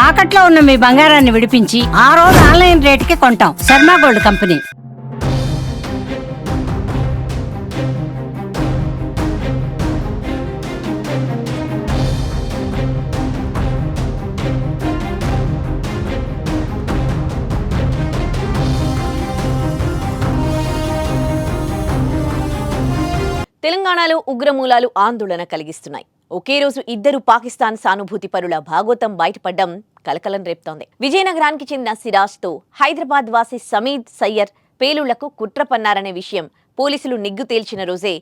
తాకట్లో ఉన్న మీ బంగారాన్ని విడిపించి ఆ రోజు ఆన్లైన్ రేటుకి కొంటాం. Sharma gold company. తెలంగాణలో ఉగ్రమూలాలు ఆందోళన కలిగిస్తున్నాయి. ఒకే రోజు ఇద్దరు పాకిస్తాన్ సానుభూతి పరుల భాగోతం బయటపడ్డం కలకలం రేపుతోంది. విజయనగరానికి చెందిన సిరాజ్తో హైదరాబాద్ వాసి సమీద్ సయ్యర్ పేలుళ్లకు కుట్ర పన్నారనే విషయం పోలీసులు నిగ్గు తేల్చిన రోజే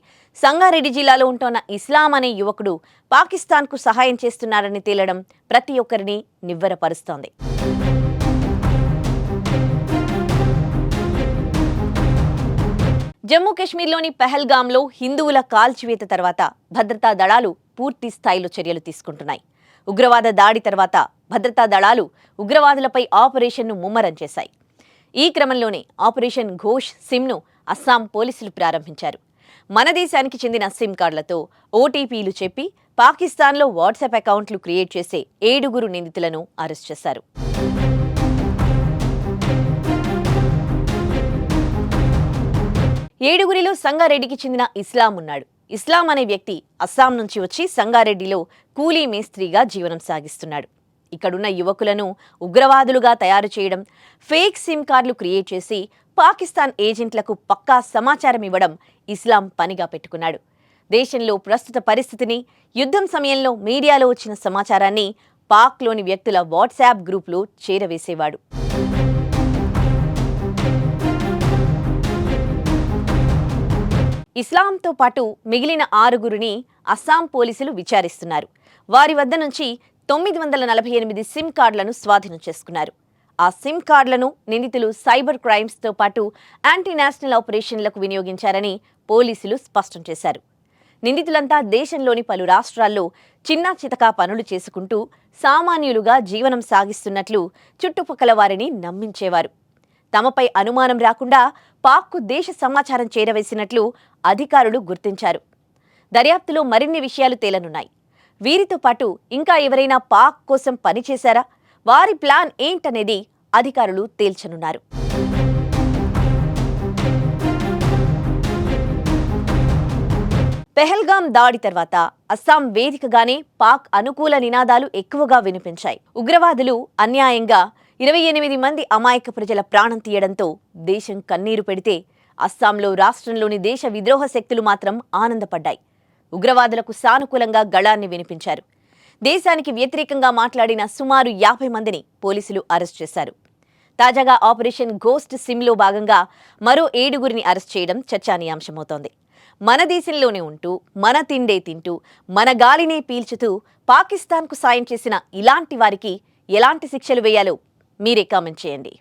సంగారెడ్డి జిల్లాలో ఉంటున్న ఇస్లాం అనే యువకుడు పాకిస్తాన్కు సహాయం చేస్తున్నారని తేలడం ప్రతి ఒక్కరిని నివ్వెరపరుస్తోంది. జమ్మూ కాశ్మీర్లోని పెహల్గాంలో హిందువుల కాల్చివేత తర్వాత భద్రతా దళాలు పూర్తి స్థాయిలో చర్యలు తీసుకుంటున్నాయి. ఉగ్రవాద దాడి తర్వాత భద్రతా దళాలు ఉగ్రవాదులపై ఆపరేషన్ను ముమ్మరం చేశాయి. ఈ క్రమంలోనే ఆపరేషన్ ఘోష్ సిమ్ను అస్సాం పోలీసులు ప్రారంభించారు. మన దేశానికి చెందిన సిమ్ కార్డులతో ఓటీపీలు చెప్పి పాకిస్తాన్లో వాట్సాప్ అకౌంట్లు క్రియేట్ చేసే 7 నిందితులను అరెస్ట్ చేశారు. ఏడుగురిలో సంగారెడ్డికి చెందిన ఇస్లాం ఉన్నాడు. ఇస్లాం అనే వ్యక్తి అస్సాం నుంచి వచ్చి సంగారెడ్డిలో కూలీ మేస్త్రిగా జీవనం సాగిస్తున్నాడు. ఇక్కడున్న యువకులను ఉగ్రవాదులుగా తయారు చేయడం, ఫేక్ సిమ్ కార్డులు క్రియేట్ చేసి పాకిస్తాన్ ఏజెంట్లకు పక్కా సమాచారం ఇవ్వడం ఇస్లాం పనిగా పెట్టుకున్నాడు. దేశంలో ప్రస్తుత పరిస్థితిని, యుద్ధం సమయంలో మీడియాలో వచ్చిన సమాచారాన్ని పాక్లోని వ్యక్తుల వాట్సాప్ గ్రూప్లో చేరవేసేవాడు. ఇస్లాంతో పాటు మిగిలిన 6 అస్సాం పోలీసులు విచారిస్తున్నారు. వారి వద్ద నుంచి 948 సిమ్ కార్డులను స్వాధీనం చేసుకున్నారు. ఆ సిమ్ కార్డులను నిందితులు సైబర్ క్రైమ్స్తో పాటు యాంటీ నేషనల్ ఆపరేషన్లకు వినియోగించారని పోలీసులు స్పష్టం చేశారు. నిందితులంతా దేశంలోని పలు రాష్ట్రాల్లో చిన్నా చితకా పనులు చేసుకుంటూ సామాన్యులుగా జీవనం సాగిస్తున్నట్లు చుట్టుపక్కల వారిని నమ్మించేవారు. తమపై అనుమానం రాకుండా పాక్కు దేశ సమాచారం చేరవేసినట్లు అధికారులు గుర్తించారు. దర్యాప్తులో మరిన్ని విషయాలు తేలనున్నాయి. వీరితో పాటు ఇంకా ఎవరైనా పాక్ కోసం పనిచేశారా, వారి ప్లాన్ ఏంటనేది అధికారులు తేల్చనున్నారు. పెహల్గాం దాడి తర్వాత అస్సాం వేదికగానే పాక్ అనుకూల నినాదాలు ఎక్కువగా వినిపించాయి. ఉగ్రవాదులు అన్యాయంగా 28 మంది అమాయక ప్రజల ప్రాణం తీయడంతో దేశం కన్నీరు పెడితే అస్సాంలో రాష్ట్రంలోని దేశ విద్రోహ శక్తులు మాత్రం ఆనందపడ్డాయి. ఉగ్రవాదులకు సానుకూలంగా గళాన్ని వినిపించారు. దేశానికి వ్యతిరేకంగా మాట్లాడిన సుమారు 50 మందిని పోలీసులు అరెస్ట్ చేశారు. తాజాగా ఆపరేషన్ ఘోస్ట్ సిమ్లో భాగంగా మరో 7 అరెస్ట్ చేయడం చర్చానీయాంశమవుతోంది. మన దేశంలోనే ఉంటూ, మన తిండే తింటూ, మన గాలినే పీల్చుతూ పాకిస్తాన్కు సాయం చేసిన ఇలాంటి వారికి ఎలాంటి శిక్షలు వేయాలో మీరే కామెంట్ చేయండి.